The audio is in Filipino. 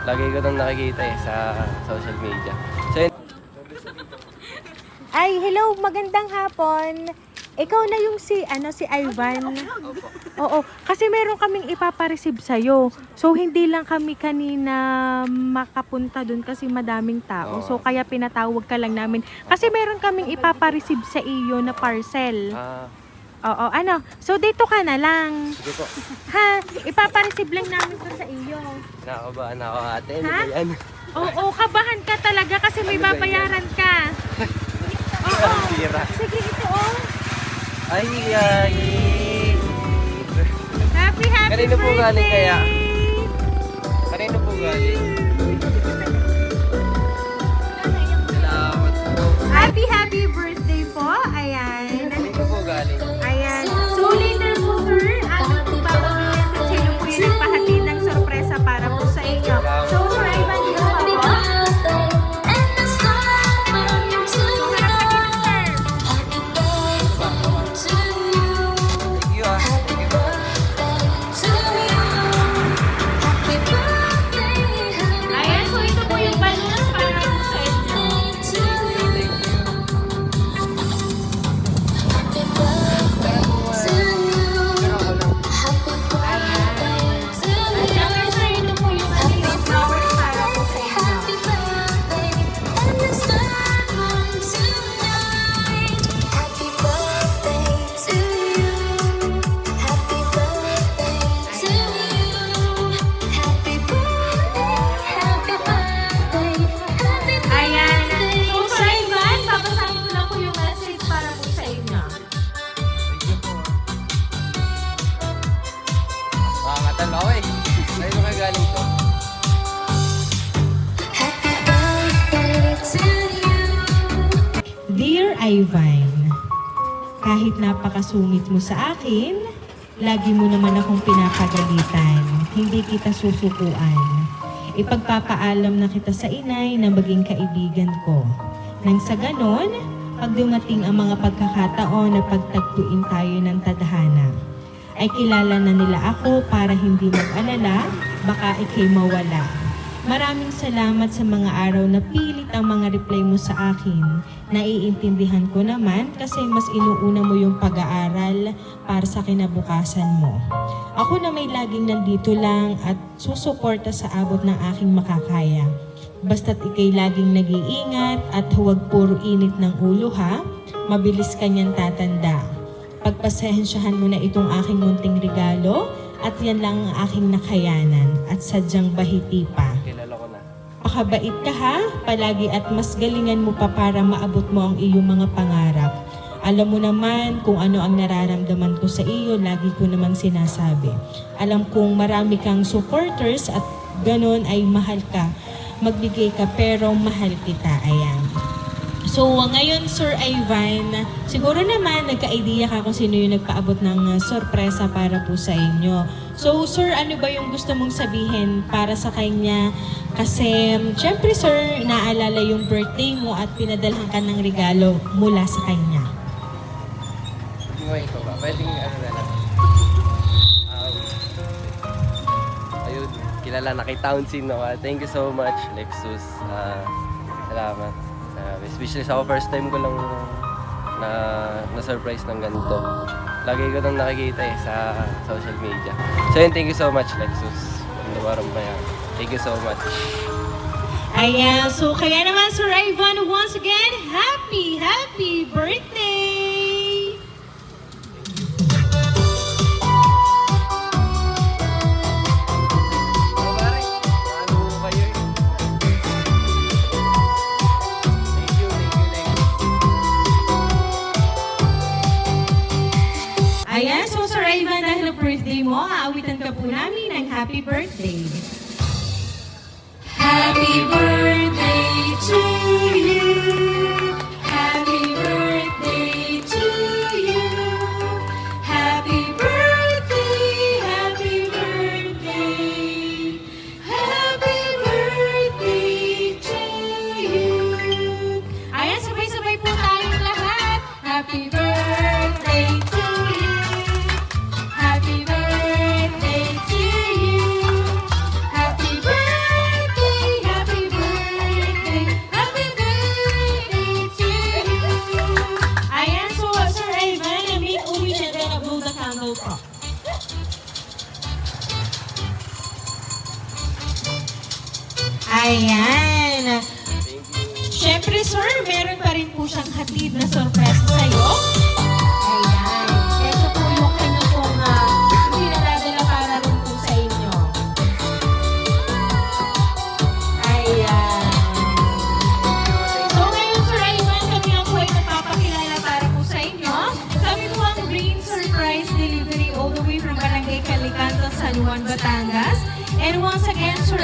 Lagi ko nang nakikita sa social media. So, yun. Ay, hello, magandang hapon. Ikaw na yung si Ivan. Oo, kasi meron kaming ipapareceive sa'yo. So, hindi lang kami kanina makapunta dun kasi madaming tao. So, kaya pinatawag ka lang namin. Kasi meron kaming ipapareceive sa iyo na parcel. Oo, so dito ka na lang. Sige po. Ha, ipapareceive lang namin to sa iyo. Nakakabahan ako ate. Ano Ha? ba yan? Oo, kabahan ka talaga kasi may babayaran ka. Oo, Tira. sige ito oh. Ay. Happy Kanino po birthday! galing kaya? Kanino po galing? Salamat po. Happy birthday po. Ayan. Kanino po galing? Ayan. So later po sir, amin po babagyan at sino po yung nagpahatid ng sorpresa para po sa inyo. So sir, Ivan, dito ako. Thank you ah. Thank you po. Ayan, so ito po yung balloons para po sa inyo. At siyempre sir, ito po yung flowers para po sa inyo. Ayan. So sir Ivan, babasahin ko lang po yung message para po sa inyo. Thank you po. Makakatalo ako eh. Kanino kayo galing to? Dear Ivan, kahit napakasungit mo sa akin, lagi mo naman akong pinapagalitan. Hindi kita susukuan. Ipagpapaalam na kita sa inay na maging kaibigan ko. Nang sa ganon, pag dumating ang mga pagkakataon na pagtagpuin tayo ng tadhana, ay kilala na nila ako para hindi mag-alala, baka ikay mawala. Maraming salamat sa mga araw na pilit ang mga reply mo sa akin. Naiintindihan ko naman kasi mas inuuna mo yung pag-aaral para sa kinabukasan mo. Ako na may laging nandito lang at susuporta sa abot ng aking makakaya. Basta't ikay laging nag-iingat at huwag puro init ng ulo ha, mabilis kanyang tatanda. Pagpasensyahan mo na itong aking munting regalo at yan lang ang aking nakayanan at sadyang bahiti pa. Kilala ko na. Pakabait ka ha, palagi at mas galingan mo pa para maabot mo ang iyong mga pangarap. Alam mo naman kung ano ang nararamdaman ko sa iyo, lagi ko namang sinasabi. Alam kong marami kang supporters at ganon ay mahal ka. Magbigay ka pero mahal kita, ayan. So ngayon Sir Ivan, siguro naman nagka-idea ka kung sino yung nagpaabot ng sorpresa para po sa inyo. So sir, ano ba yung gusto mong sabihin para sa kanya? Kasi syempre sir, naalala yung birthday mo at pinadalhan ka ng regalo mula sa kanya. Hindi mo ito ba? Pwedeng ano na lang. Ayun, kilala na kay Townsend no? Thank you so much, Lexus. Salamat. Especially sa ako, first time ko lang na-surprise ng ganito. Lagi ko nang nakikita sa social media. So yun, thank you so much, Lexus. Thank you so much. Ayan, so kaya naman Sir Ivan, once again, happy birthday! Ayan, so Sir Ivan, dahil birthday mo, aawitan ka po namin ng happy birthday. Happy birthday to you. Happy birthday to you. Happy birthday, happy birthday. Happy birthday to you. Ayan, sabay-sabay po tayong lahat. Happy birthday to you. Happy birthday to you. Ayan. Siyempre, sir, meron pa rin po siyang hatid na sorpresa sa'yo. Ayan. Ito po yung kanya pong pinadadala para rin po sa inyo. Ayan. So, ngayon, Sir Ivan, kami lang po ay nagpapakilala para po sa inyo. Kami po ang Green Surprise Delivery all the way from Barangay Calicanto, San Juan, Batangas. And once again, Sir